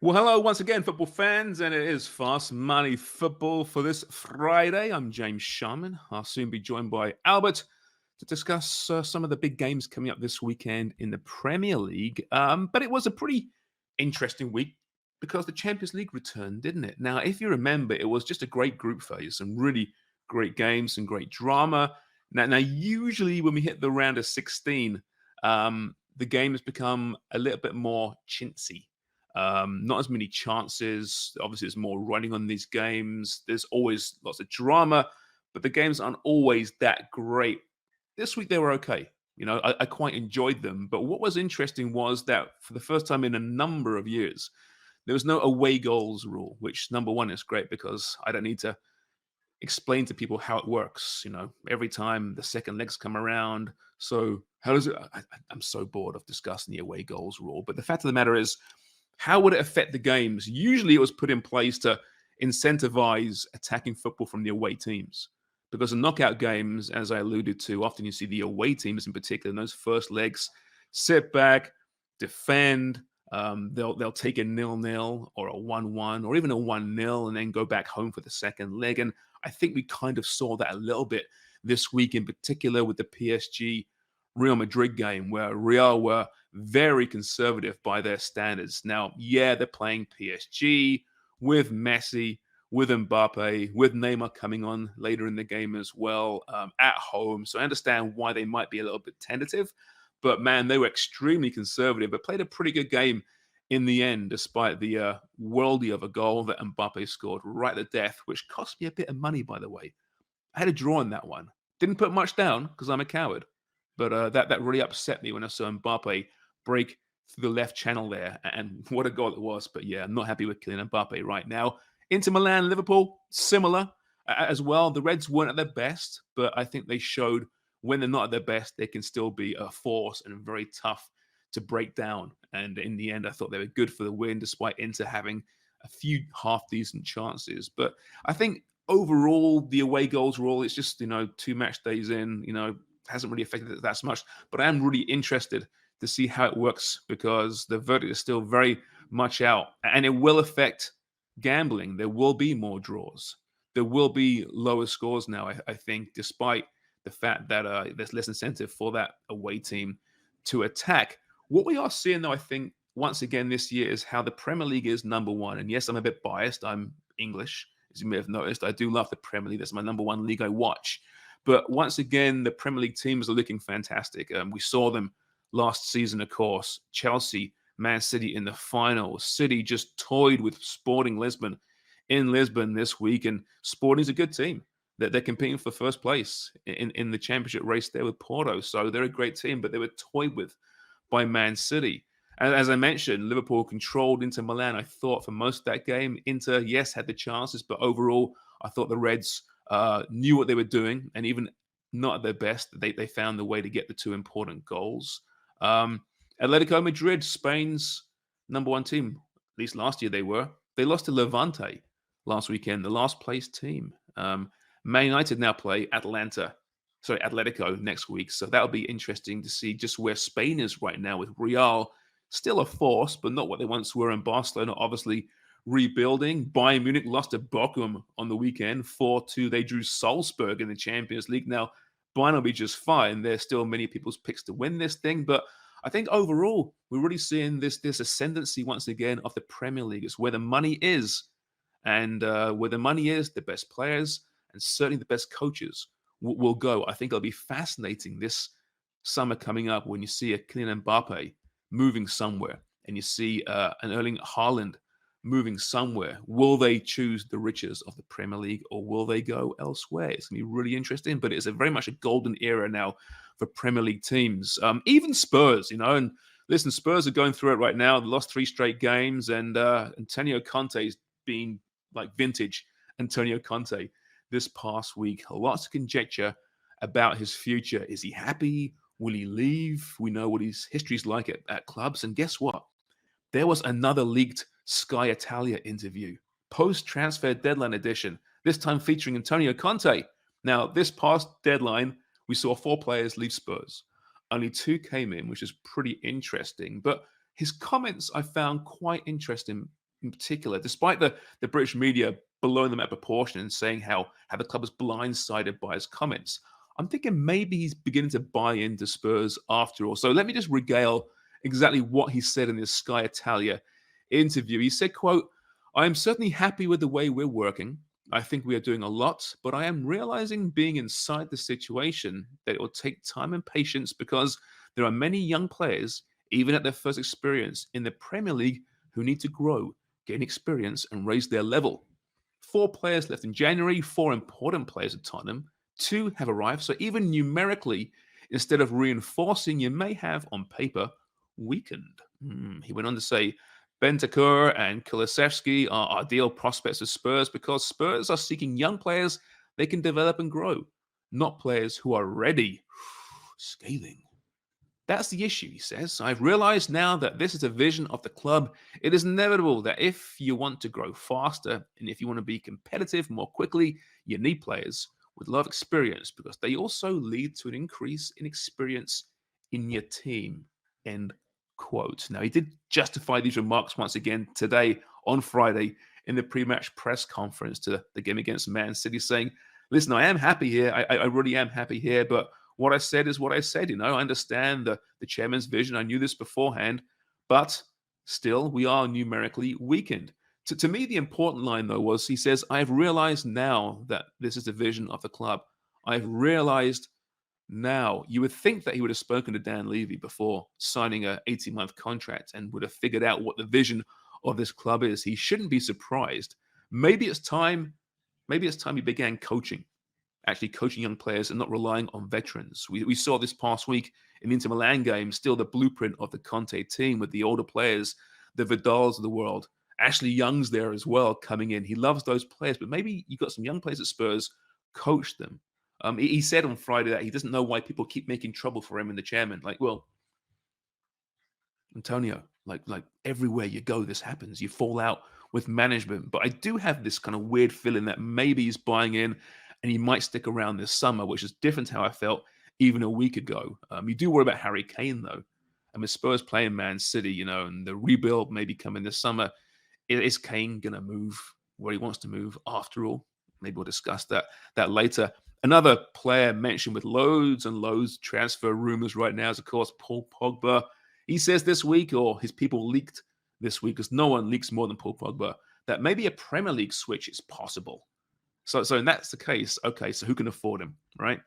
Well, hello once again, football fans, and it is Fast Money Football for this Friday. I'm James Sharman. I'll soon be joined by Albert to discuss some of the big games coming up this weekend in the Premier League. But it was a pretty interesting week because the Champions League returned, didn't it? Now, if you remember, it was just a great group phase, some really great games, some great drama. Now usually when we hit the round of 16, the game has become a little bit more chintzy, not as many chances. Obviously, there's more running on these games. There's always lots of drama, but the games aren't always that great. This week they were okay. I quite enjoyed them. But what was interesting was that for the first time in a number of years, there was no away goals rule, which number one is great because I don't need to explain to people how it works. Every time the second legs come around. So how does it? I'm so bored of discussing the away goals rule. But the fact of the matter is, how would it affect the games? Usually, it was put in place to incentivize attacking football from the away teams. Because in knockout games, as I alluded to, often you see the away teams in particular in those first legs sit back, defend. They'll take a 0-0 or a 1-1 or even a 1-0 and then go back home for the second leg. And I think we kind of saw that a little bit this week, in particular with the PSG Real Madrid game, where Real were very conservative by their standards. Now, yeah, they're playing PSG with Messi, with Mbappe, with Neymar coming on later in the game as well, at home. So I understand why they might be a little bit tentative. But man, they were extremely conservative, but played a pretty good game in the end, despite the worldie of a goal that Mbappe scored right at death, which cost me a bit of money, by the way. I had a draw on that one. Didn't put much down because I'm a coward. But that really upset me when I saw Mbappe break through the left channel there. And what a goal it was. But yeah, I'm not happy with Kylian Mbappe right now. Inter Milan, Liverpool, similar as well. The Reds weren't at their best, but I think they showed when they're not at their best, they can still be a force and very tough to break down. And in the end, I thought they were good for the win, despite Inter having a few half decent chances. But I think overall, the away goals rule, it's just, two match days in, hasn't really affected it that much. But I am really interested to see how it works because the verdict is still very much out and it will affect gambling. There will be more draws. There will be lower scores now, I think, despite the fact that there's less incentive for that away team to attack. What we are seeing, though, I think, once again this year is how the Premier League is number one. And yes, I'm a bit biased. I'm English, as you may have noticed. I do love the Premier League. That's my number one league I watch. But once again, the Premier League teams are looking fantastic. We saw them last season, of course. Chelsea, Man City in the final. City just toyed with Sporting Lisbon in Lisbon this week. And Sporting's a good team. They're competing for first place in the championship race there with Porto. So they're a great team, but they were toyed with by Man City. And as I mentioned, Liverpool controlled Inter Milan, I thought, for most of that game. Inter, yes, had the chances, but overall, I thought the Reds knew what they were doing. And even not at their best, they found the way to get the two important goals. Atletico Madrid, Spain's number one team, at least last year they were. They lost to Levante last weekend, the last place team. Man United now play Atletico next week. So that'll be interesting to see just where Spain is right now with Real still a force, but not what they once were. In Barcelona, obviously rebuilding. Bayern Munich lost to Bochum on the weekend, 4-2. They drew Salzburg in the Champions League. Now, Bayern will be just fine. There's still many people's picks to win this thing, but I think overall, we're really seeing this ascendancy once again of the Premier League. It's where the money is. And where the money is, the best players and certainly the best coaches will go. I think it'll be fascinating this summer coming up when you see a Kylian Mbappe moving somewhere and you see an Erling Haaland moving somewhere. Will they choose the riches of the Premier League or will they go elsewhere? It's going to be really interesting, but it's very much a golden era now for Premier League teams. Even Spurs, and listen, Spurs are going through it right now. They lost 3 straight games and Antonio Conte's been like vintage Antonio Conte this past week. Lots of conjecture about his future. Is he happy? Will he leave? We know what his history's like at clubs. And guess what? There was another leaked Sky Italia interview, post-transfer deadline edition, this time featuring Antonio Conte. Now, this past deadline, we saw 4 players leave Spurs. Only 2 came in, which is pretty interesting. But his comments I found quite interesting in particular, despite the British media blowing them out of proportion and saying how the club was blindsided by his comments. I'm thinking maybe he's beginning to buy into Spurs after all. So let me just regale exactly what he said in this Sky Italia interview. He said, quote, "I am certainly happy with the way we're working. I think we are doing a lot, but I am realizing being inside the situation that it will take time and patience because there are many young players, even at their first experience in the Premier League, who need to grow, gain experience, and raise their level. 4 players left in January, 4 important players at Tottenham. 2 have arrived. So even numerically, instead of reinforcing, you may have on paper weakened." He went on to say, "Bentancur and Kulusevski are ideal prospects of Spurs because Spurs are seeking young players they can develop and grow, not players who are ready." Scathing. "That's the issue," he says. "I've realized now that this is a vision of the club. It is inevitable that if you want to grow faster and if you want to be competitive more quickly, you need players with a lot of experience because they also lead to an increase in experience in your team." End quote. Now, he did justify these remarks once again today on Friday in the pre-match press conference to the game against ManCity, saying, "Listen, I am happy here. I really am happy here, but what I said is what I said. I understand the chairman's vision. I knew this beforehand, but still, we are numerically weakened." To me, the important line, though, was he says, "I've realized now that this is the vision of the club. I've realized now." You would think that he would have spoken to Dan Levy before signing a 18-month contract and would have figured out what the vision of this club is. He shouldn't be surprised. Maybe it's time he began coaching, actually coaching young players and not relying on veterans. We saw this past week in the Inter Milan game, still the blueprint of the Conte team with the older players, the Vidals of the world. Ashley Young's there as well coming in. He loves those players, but maybe you got some young players at Spurs, coach them. He said on Friday that he doesn't know why people keep making trouble for him and the chairman. Like, well, Antonio, like everywhere you go, this happens. You fall out with management. But I do have this kind of weird feeling that maybe he's buying in and he might stick around this summer, which is different to how I felt even a week ago. You do worry about Harry Kane, though. I mean, Spurs playing Man City, and the rebuild maybe coming this summer. Is Kane going to move where he wants to move after all? Maybe we'll discuss that later. Another player mentioned with loads and loads of transfer rumors right now is, of course, Paul Pogba. He says this week, or his people leaked this week, because no one leaks more than Paul Pogba, that maybe a Premier League switch is possible. So if that's the case, okay, so who can afford him, right?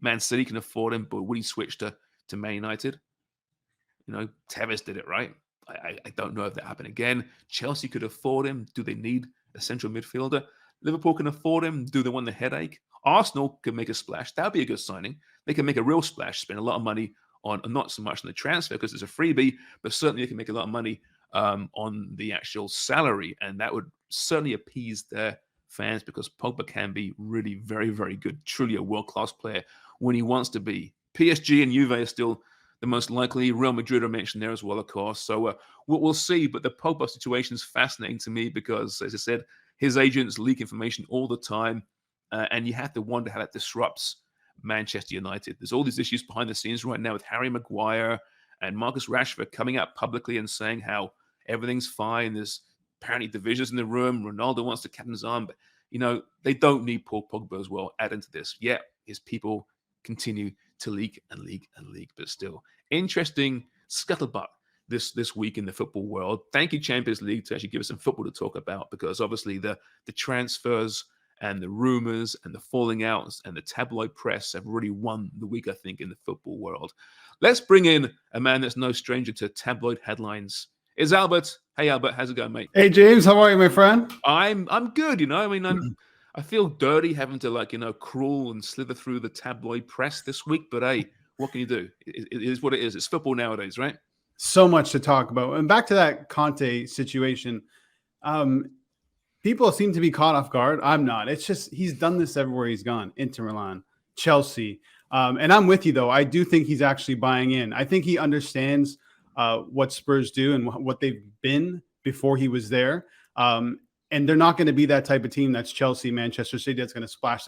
Man City can afford him, but would he switch to Man United? Tevez did it, right? I don't know if that happened again. Chelsea could afford him. Do they need a central midfielder? Liverpool can afford him. Do they want the headache? Arsenal can make a splash. That would be a good signing. They can make a real splash, spend a lot of money on, not so much on the transfer because it's a freebie, but certainly they can make a lot of money on the actual salary. And that would certainly appease their fans because Pogba can be really very, very good, truly a world-class player when he wants to be. PSG and Juve are still the most likely. Real Madrid are mentioned there as well, of course. So we'll see. But the Pogba situation is fascinating to me because, as I said, his agents leak information all the time. And you have to wonder how that disrupts Manchester United. There's all these issues behind the scenes right now with Harry Maguire and Marcus Rashford coming out publicly and saying how everything's fine. There's apparently divisions in the room. Ronaldo wants to captain his arm. But, they don't need Paul Pogba as well add into this. Yeah, his people continue to leak and leak and leak. But still, interesting scuttlebutt this week in the football world. Thank you, Champions League, to actually give us some football to talk about because obviously the transfers and the rumors and the falling outs and the tabloid press have really won the week, I think, in the football world. Let's bring in a man that's no stranger to tabloid headlines. It's Albert. Hey, Albert, how's it going, mate? Hey, James, how are you, my friend? I'm good. I feel dirty having to crawl and slither through the tabloid press this week, but hey, what can you do? It is what it is. It's football nowadays, right? So much to talk about. And back to that Conte situation. People seem to be caught off guard. I'm not. It's just he's done this everywhere he's gone. Inter Milan, Chelsea. And I'm with you, though. I do think he's actually buying in. I think he understands what Spurs do and what they've been before he was there. And they're not going to be that type of team that's Chelsea, Manchester City that's going to splash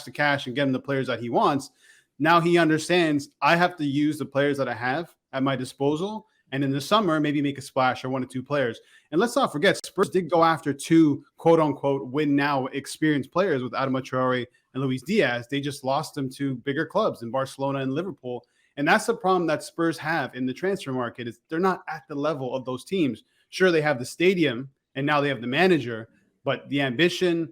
the cash and get him the players that he wants. Now he understands I have to use the players that I have at my disposal And in the summer, maybe make a splash or 1 or 2 players. And let's not forget, Spurs did go after 2 quote unquote win now experienced players with Adama Traore and Luis Diaz. They just lost them to bigger clubs in Barcelona and Liverpool. And that's the problem that Spurs have in the transfer market, is they're not at the level of those teams. Sure, they have the stadium and now they have the manager, but the ambition,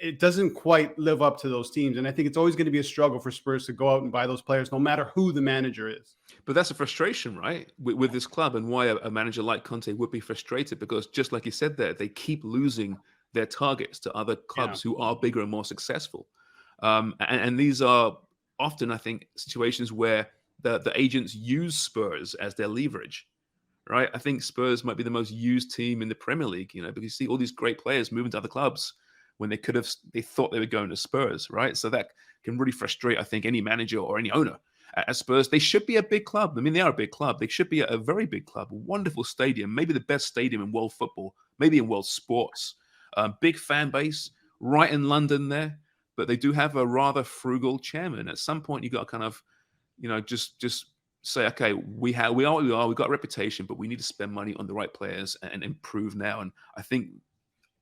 it doesn't quite live up to those teams. And I think it's always going to be a struggle for Spurs to go out and buy those players, no matter who the manager is. But that's a frustration, right, with this club, and why a manager like Conte would be frustrated, because just like you said there, they keep losing their targets to other clubs who are bigger and more successful. And these are often, I think, situations where the agents use Spurs as their leverage, right? I think Spurs might be the most used team in the Premier League, because you see all these great players moving to other clubs when they thought they were going to Spurs, right? So that can really frustrate, I think, any manager or any owner. At Spurs, they should be a big club. I mean, they are a big club. They should be a very big club, a wonderful stadium, maybe the best stadium in world football, maybe in world sports. Big fan base, right in London there. But they do have a rather frugal chairman. At some point, you got to kind of, just say, okay, we are what we are. We've got a reputation, but we need to spend money on the right players and improve now. And I think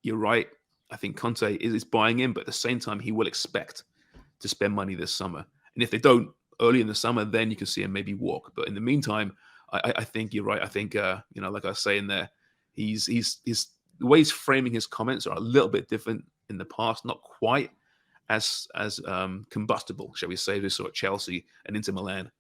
you're right. I think Conte is buying in, but at the same time, he will expect to spend money this summer. And if they don't early in the summer, then you can see him maybe walk. But in the meantime, I think you're right. I think, like I was saying there, he's the way he's framing his comments are a little bit different in the past, not quite as combustible, shall we say, this at Chelsea and Inter Milan.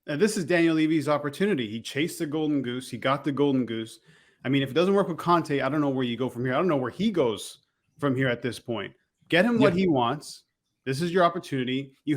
Now, this is Daniel Levy's opportunity. He chased the golden goose. He got the golden goose. I mean, if it doesn't work with Conte, I don't know where you go from here. I don't know where he goes from here at this point. Get him what he wants. This is your opportunity. You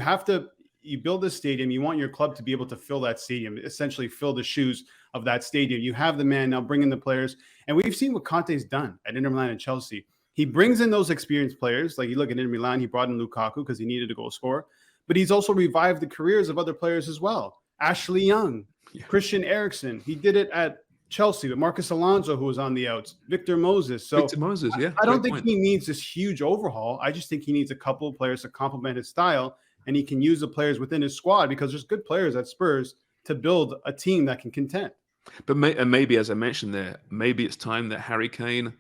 build this stadium. You want your club to be able to fill that stadium, essentially fill the shoes of that stadium. You have the man, now bring in the players. And we've seen what Conte's done at Inter Milan and Chelsea. He brings in those experienced players. Like you look at Inter Milan, he brought in Lukaku because he needed a goal scorer. But he's also revived the careers of other players as well. Ashley Young, Christian Eriksen. He did it at Chelsea with Marcus Alonso, who was on the outs, Victor Moses. So Victor Moses, yeah. I don't think he needs this huge overhaul. I just think he needs a couple of players to complement his style, and he can use the players within his squad, because there's good players at Spurs to build a team that can contend. But maybe, as I mentioned there, maybe it's time that Harry Kane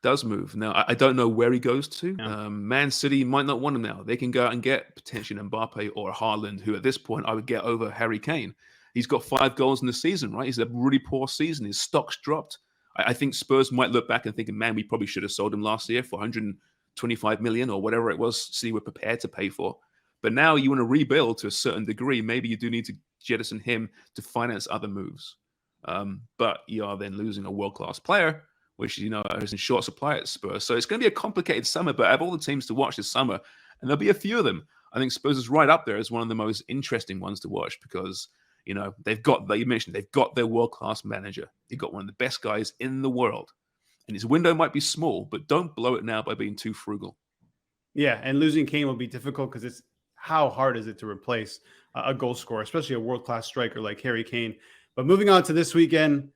does move. Now, I don't know where he goes to. Yeah. Man City might not want him now. They can go out and get potentially an Mbappe or Haaland, who at this point I would get over Harry Kane. He's got 5 goals in the season, right? He's a really poor season. His stock's dropped. I think Spurs might look back and think, man, we probably should have sold him last year for 125 million or whatever it was City were prepared to pay for. But now you want to rebuild to a certain degree. Maybe you do need to jettison him to finance other moves. But you are then losing a world-class player, which, is in short supply at Spurs. So it's going to be a complicated summer, but I have all the teams to watch this summer, and there'll be a few of them. I think Spurs is right up there as one of the most interesting ones to watch because, they've got, like you mentioned, they've got their world-class manager. They've got one of the best guys in the world. And his window might be small, but don't blow it now by being too frugal. Yeah, and losing Kane will be difficult because it's how hard is it to replace a goal scorer, especially a world-class striker like Harry Kane. But moving on to this weekend,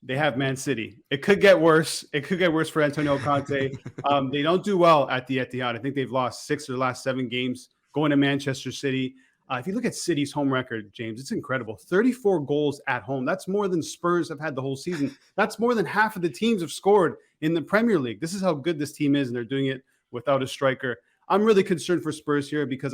they have ManCity. It could get worse. It could get worse for Antonio Conte. They don't do well at the Etihad. I think they've lost 6 of the last 7 games going to Manchester City. If you look at City's home record, James, it's incredible. 34 goals at home. That's more than Spurs have had the whole season. That's more than half of the teams have scored in the Premier League. This is how good this team is, and they're doing it without a striker. I'm really concerned for Spurs here because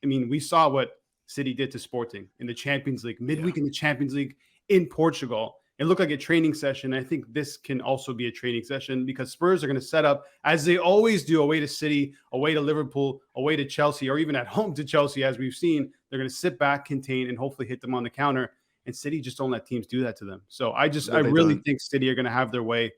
we saw what City did to Sporting in the Champions League, midweek in the Champions League in Portugal. It looked like a training session. I think this can also be a training session because Spurs are going to set up, as they always do, away to City, away to Liverpool, away to Chelsea, or even at home to Chelsea, as we've seen. They're going to sit back, contain, and hopefully hit them on the counter. And City just don't let teams do that to them. So I really think City are going to have their way.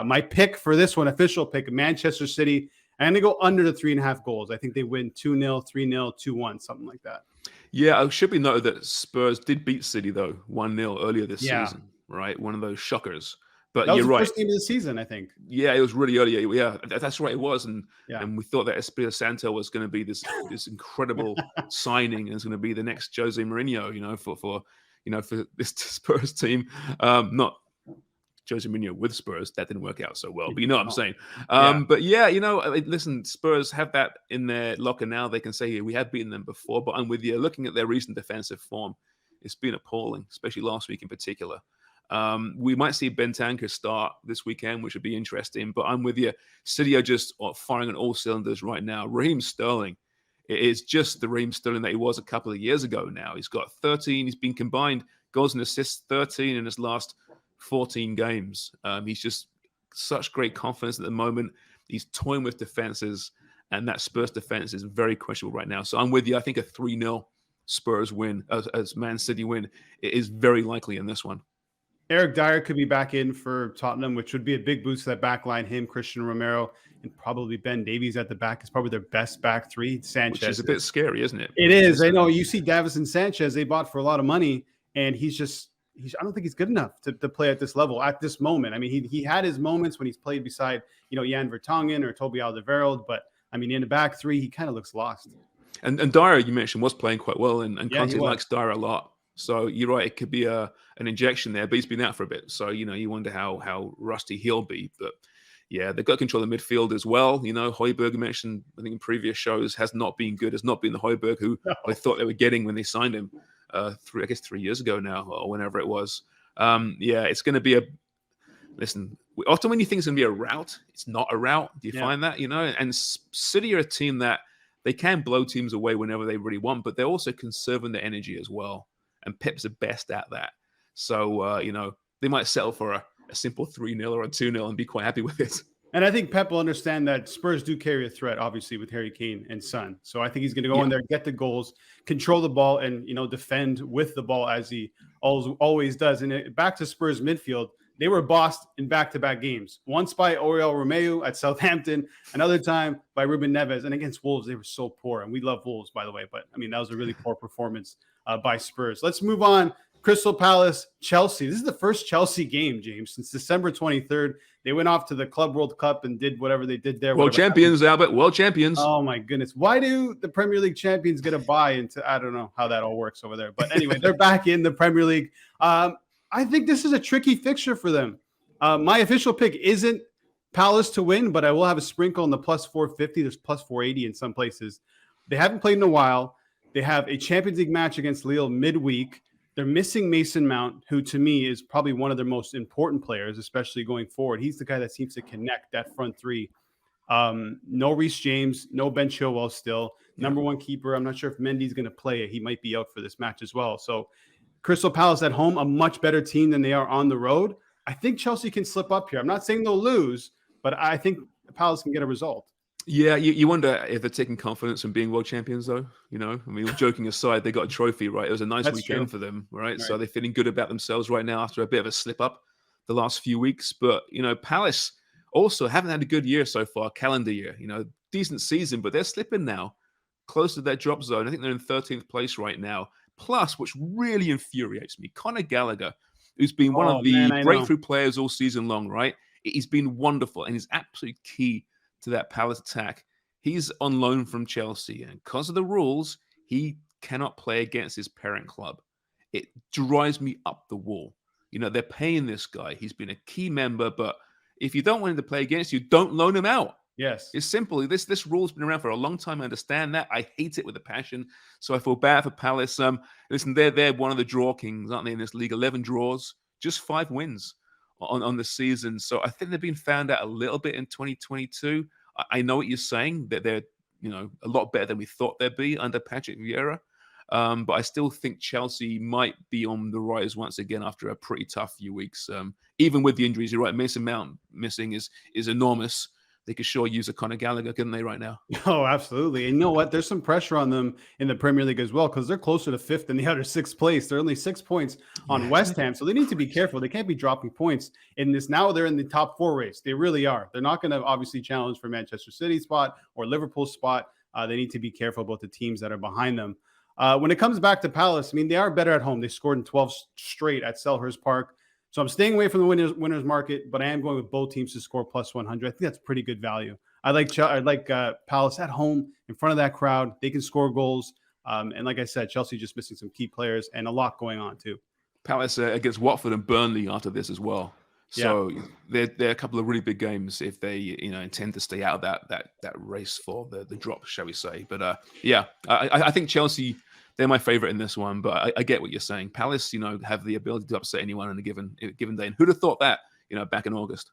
My pick for this one, official pick, Manchester City. I'm going to go under the 3.5 goals. I think they win 2-0, 3-0, 2-1, something like that. Yeah, it should be noted that Spurs did beat City, though, 1-0 earlier this season. Right, one of those shockers. But that you're was the right. First game of the season, I think. Yeah, it was really early. Yeah, that's right. It was, and we thought that Espirito Santo was going to be this incredible signing, and it's going to be the next Jose Mourinho. For this Spurs team. Not Jose Mourinho with Spurs. That didn't work out so well, but you know what I'm saying. But listen, Spurs have that in their locker now. They can say we have beaten them before, but I'm with you. Looking at their recent defensive form, It's been appalling, especially last week in particular. We might see Bentancur start this weekend, which would be interesting. But I'm with you. City are just firing on all cylinders right now. Raheem Sterling is just the Raheem Sterling that he was a couple of years ago now. He's got 13. He's been combined goals and assists 13 in his last 14 games. He's just such great confidence at the moment. He's toying with defenses, and that Spurs defense is very questionable right now. So I'm with you. I think a 3-0 Spurs win, as Man City win, is very likely in this one. Eric Dyer could be back in for Tottenham, which would be a big boost to that back line. Him, Christian Romero, and probably Ben Davies at the back is probably their best back three. Sanchez. Which is a bit scary, isn't it? It is. I know. You see Davison Sanchez, they bought for a lot of money, and I don't think he's good enough to play at this level at this moment. I mean, he had his moments when he's played beside, Jan Vertonghen or Toby Alderweireld, but I mean, in the back three, he kind of looks lost. And Dyer, you mentioned, was playing quite well, and Conte likes Dyer a lot. So you're right, it could be an injection there, but he's been out for a bit. So, you wonder how rusty he'll be. But yeah, they've got control of the midfield as well. Højbjerg mentioned, I think in previous shows, has not been good, has not been the Højbjerg who I thought they were getting when they signed him 3 years ago now, or whenever it was. It's going to be listen, often when you think it's going to be a rout, it's not a rout. Do you find that, And City are a team that they can blow teams away whenever they really want, but they're also conserving their energy as well. And Pep's the best at that. So, they might settle for a simple 3-0 or a 2-0 and be quite happy with it. And I think Pep will understand that Spurs do carry a threat, obviously, with Harry Kane and Son. So I think he's going to go in there, get the goals, control the ball, and, defend with the ball as he always does. And back to Spurs midfield, they were bossed in back-to-back games. Once by Oriol Romeu at Southampton, another time by Ruben Neves. And against Wolves, they were so poor. And we love Wolves, by the way. But, I mean, that was a really poor performance by Spurs. Let's move on. Crystal Palace, Chelsea. This is the first Chelsea game, James, since December 23rd. They went off to the Club World Cup and did whatever they did there. World champions, Albert. World champions. Oh, my goodness. Why do the Premier League champions get a bye into, I don't know how that all works over there. But anyway, they're back in the Premier League. I think this is a tricky fixture for them. My official pick isn't Palace to win, but I will have a sprinkle on the plus 450. There's plus 480 in some places. They haven't played in a while. They have a Champions League match against Lille midweek. They're missing Mason Mount, who to me is probably one of their most important players, especially going forward. He's the guy that seems to connect that front three. No Reece James, no Ben Chilwell still. Number one keeper. I'm not sure if Mendy's going to play. He might be out for this match as well. So Crystal Palace at home, a much better team than they are on the road. I think Chelsea can slip up here. I'm not saying they'll lose, but I think Palace can get a result. Yeah, you wonder if they're taking confidence from being world champions, though. I mean, joking aside, they got a trophy, right? It was a nice weekend for them, right? So they're feeling good about themselves right now after a bit of a slip up the last few weeks. But, Palace also haven't had a good year so far, calendar year. Decent season, but they're slipping now, close to their drop zone. I think they're in 13th place right now. Plus, which really infuriates me, Conor Gallagher, who's been one of the breakthrough players all season long, right? He's been wonderful, and he's absolutely key to that Palace attack. He's on loan from Chelsea, and because of the rules, he cannot play against his parent club. It drives me up the wall. They're paying this guy. He's been a key member, but if you don't want him to play against you, don't loan him out. Yes. It's simple. This rule's been around for a long time. I understand that. I hate it with a passion. So I feel bad for Palace. Listen, they're one of the draw kings, aren't they, in this league? 11 draws, just 5 wins on the season. So I think they've been found out a little bit in 2022. I know what you're saying, that they're a lot better than we thought they'd be under Patrick Vieira. But I still think Chelsea might be on the rise once again after a pretty tough few weeks. Even with the injuries, you're right, Mason Mount missing is enormous. They could sure use a Conor Gallagher, couldn't they, right now? Oh, absolutely. And you know what? There's some pressure on them in the Premier League as well, because they're closer to 5th than the other 6th place. They're only 6 points on West Ham, so they need to be careful. They can't be dropping points in this. Now they're in the top 4 race. They really are. They're not going to obviously challenge for Manchester City spot or Liverpool spot. They need to be careful about the teams that are behind them. When it comes back to Palace, I mean, they are better at home. They scored in 12 straight at Selhurst Park. So I'm staying away from the winners market, but I am going with both teams to score plus 100. I think that's pretty good value. I like Palace at home in front of that crowd. They can score goals. And like I said, Chelsea just missing some key players and a lot going on too. Palace against Watford and Burnley after this as well. So they're a couple of really big games if they intend to stay out of that race for the drop, shall we say. But I think Chelsea they're my favorite in this one. But I get what you're saying. Palace, have the ability to upset anyone on a given day. And who'd have thought that, back in August?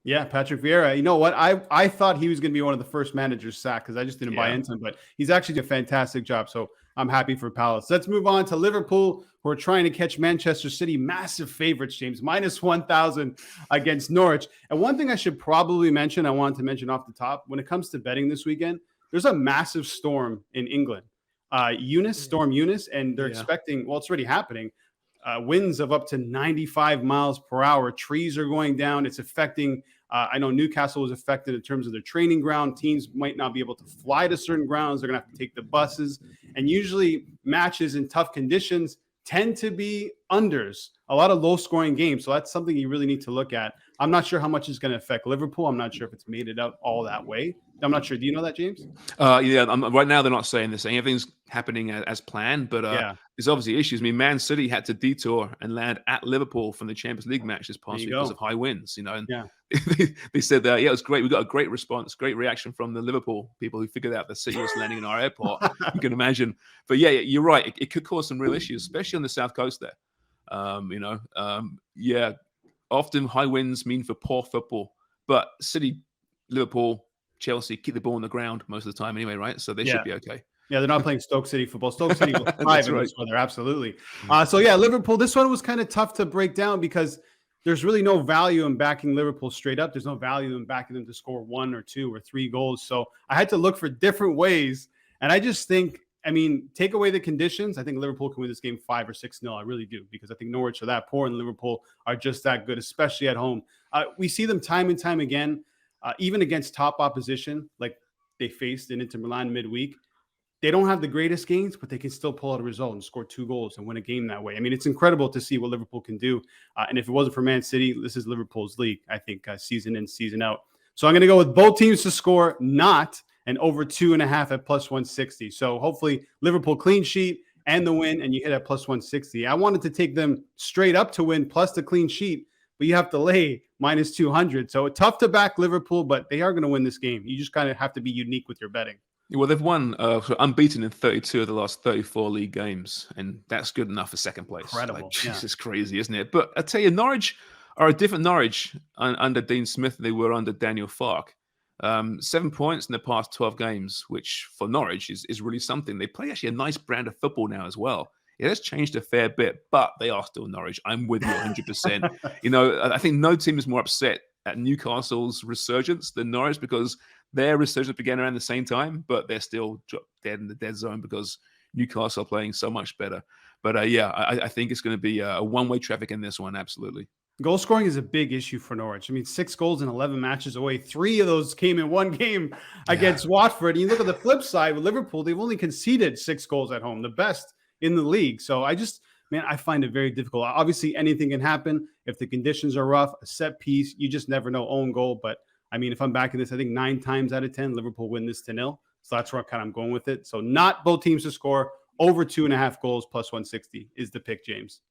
Yeah, Patrick Vieira. You know what? I thought he was going to be one of the first managers sacked because I just didn't buy into him, but he's actually doing a fantastic job. So I'm happy for Palace. Let's move on to Liverpool, who are trying to catch Manchester City. Massive favorites, James. Minus 1,000 against Norwich. And one thing I should probably mention, I wanted to mention off the top, when it comes to betting this weekend, there's a massive storm in England. Storm Eunice, and they're expecting, well, it's already happening, winds of up to 95 miles per hour. Trees are going down. It's affecting, I know Newcastle was affected in terms of their training ground. Teams might not be able to fly to certain grounds. They're going to have to take the buses. And usually matches in tough conditions tend to be unders, a lot of low-scoring games. So that's something you really need to look at. I'm not sure how much it's going to affect Liverpool. I'm not sure if it's made it out all that way. I'm not sure. Do you know that, James? Right now they're not saying this. Everything's happening as planned, but there's obviously issues. I mean, Man City had to detour and land at Liverpool from the Champions League match this past week because of high winds. And they said that it was great. We got a great response, great reaction from the Liverpool people who figured out the City was landing in our airport. You can imagine. But yeah, you're right. It could cause some real issues, especially on the south coast there. Often high winds mean for poor football, but City, Liverpool, Chelsea keep the ball on the ground most of the time anyway, right? So they should be okay. Yeah, they're not playing Stoke City football. Stoke City will thrive in this weather, absolutely. Liverpool, this one was kind of tough to break down because there's really no value in backing Liverpool straight up. There's no value in backing them to score 1 or 2 or 3 goals. So I had to look for different ways. And I just think, take away the conditions. I think Liverpool can win this game 5 or 6-0. I really do, because I think Norwich are that poor and Liverpool are just that good, especially at home. We see them time and time again, even against top opposition, like they faced in Inter Milan midweek. They don't have the greatest games, but they can still pull out a result and score 2 goals and win a game that way. It's incredible to see what Liverpool can do. And if it wasn't for Man City, this is Liverpool's league, I think, season in, season out. So I'm going to go with both teams to score, not an over 2.5 at plus 160. So hopefully Liverpool clean sheet and the win, and you hit at plus 160. I wanted to take them straight up to win plus the clean sheet, but you have to lay minus 200. So tough to back Liverpool, but they are going to win this game. You just kind of have to be unique with your betting. Well, they've won unbeaten in 32 of the last 34 league games, and that's good enough for second place. Incredible. Jesus, crazy, isn't it? But I tell you, Norwich are a different Norwich under Dean Smith than they were under Daniel Farke. 7 points in the past 12 games, which for Norwich is really something. They play actually a nice brand of football now as well. It has changed a fair bit, but they are still Norwich. I'm with you 100%. I think no team is more upset at Newcastle's resurgence than Norwich, because their resurgence began around the same time, but they're still dead in the dead zone because Newcastle are playing so much better. But I think it's going to be a one-way traffic in this one, absolutely. Goal scoring is a big issue for Norwich. 6 goals in 11 matches away. 3 of those came in one game against Watford. And you look at the flip side with Liverpool, they've only conceded 6 goals at home, the best in the league. So I find it very difficult. Obviously, anything can happen. If the conditions are rough, a set piece, you just never know, own goal. But if I'm backing this, I think 9 times out of 10, Liverpool win this 0. So that's where I'm going with it. So not both teams to score, over 2.5 goals plus 160 is the pick, James.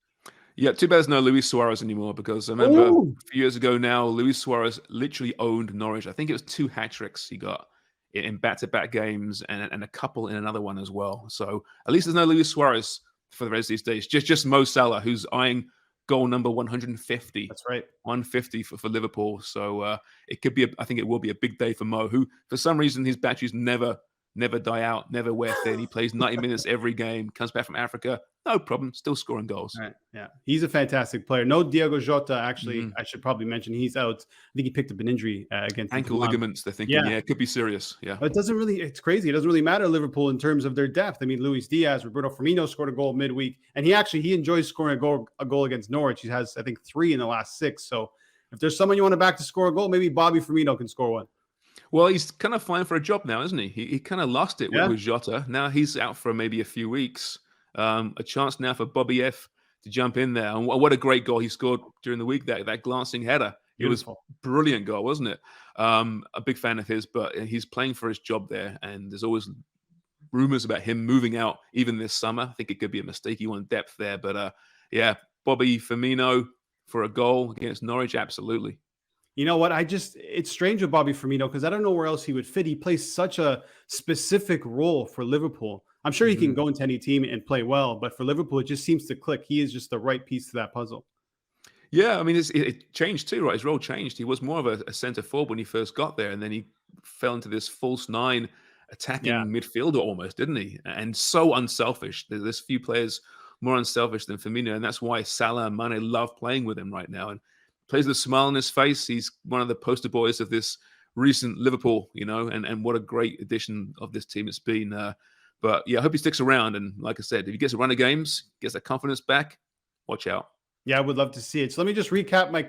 Yeah, too bad there's no Luis Suarez anymore, because I remember a few years ago now, Luis Suarez literally owned Norwich. I think it was 2 hat-tricks he got in back-to-back games and a couple in another one as well. So at least there's no Luis Suarez for the rest of these days. Just Mo Salah, who's eyeing goal number 150. That's right. 150 for Liverpool. So it could be, I think it will be a big day for Mo, who for some reason his batteries never die out, never wear thin. He plays 90 minutes every game, comes back from Africa, no problem, still scoring goals. Right. Yeah, he's a fantastic player. No Diogo Jota, actually. I should probably mention he's out. I think he picked up an injury against ankle ligaments. They're thinking, it could be serious. Yeah, but it's crazy. It doesn't really matter Liverpool in terms of their depth. Luis Diaz, Roberto Firmino scored a goal midweek, and he enjoys scoring a goal against Norwich. He has, I think, 3 in the last 6. So if there's someone you want to back to score a goal, maybe Bobby Firmino can score one. Well, he's kind of flying for a job now, isn't he? He kind of lost it with Jota. Now he's out for maybe a few weeks. A chance now for Bobby F to jump in there. And what a great goal he scored during the week, that glancing header. Beautiful. It was a brilliant goal, wasn't it? A big fan of his, but he's playing for his job there. And there's always rumors about him moving out even this summer. I think it could be a mistake. He wants depth there. But Bobby Firmino for a goal against Norwich, absolutely. You know what? It's strange with Bobby Firmino because I don't know where else he would fit. He plays such a specific role for Liverpool. I'm sure he can Mhm. go into any team and play well, but for Liverpool, it just seems to click. He is just the right piece to that puzzle. Yeah, I mean, it changed too, right? His role changed. He was more of a centre forward when he first got there, and then he fell into this false nine Yeah. attacking midfielder almost, didn't he? And so unselfish. There's few players more unselfish than Firmino, and that's why Salah and Mane love playing with him right now. And plays with a smile on his face. He's one of the poster boys of this recent Liverpool, and what a great addition of this team it's been. But yeah, I hope he sticks around. And like I said, if he gets a run of games, gets that confidence back, watch out. Yeah, I would love to see it. So let me just recap my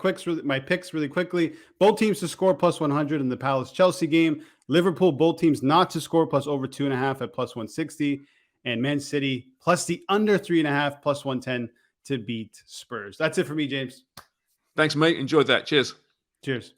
picks really quickly. Both teams to score plus 100 in the Palace Chelsea game. Liverpool, both teams not to score plus over 2.5 at plus 160. And Man City plus the under 3.5 plus 110 to beat Spurs. That's it for me, James. Thanks, mate. Enjoyed that. Cheers. Cheers.